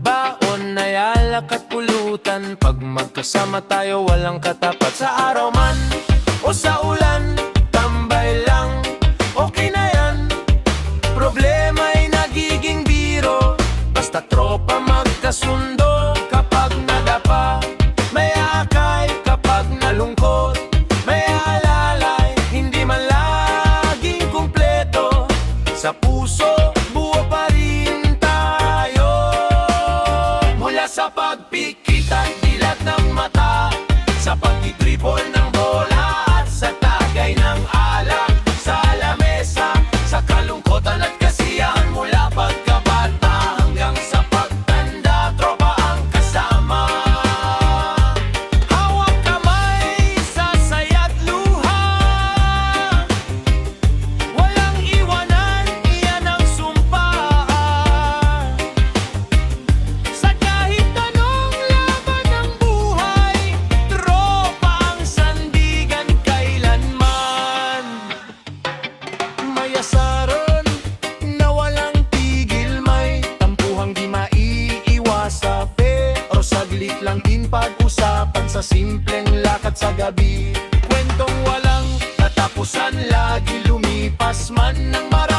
Baon ay alak at pulutan, pag magkasama tayo walang katapat. Sa araw man o sa ulan, tambay lang, okay na yan. Problema'y nagiging biro, basta tropa magkasundo. Kapag nadapa, may akay, kapag nalungkot, may alalay. Hindi man laging kumpleto, sa puso buo pa rin tayo. Mula sa pagpikit at dilat ng mata, sa pagtitripol ng bola at sa tagay ng alak, sa lamesa, sa kalungkotan at kasiyahan. Mula pagkabata hanggang sa pagtanda, tropa ang kasama. Hawak kamay sa saya't luha, walang iwanan, iyan ang sumpaan. Sa kahit anong laban ng buhay, tropa ang sandigan kailanman. May asaran na walang tigil, may tampuhang di maiiwasa, pero saglit lang din pag-usapan sa simpleng lakad sa gabi. Kwentong walang katapusan, lagi lumipas man ng marami.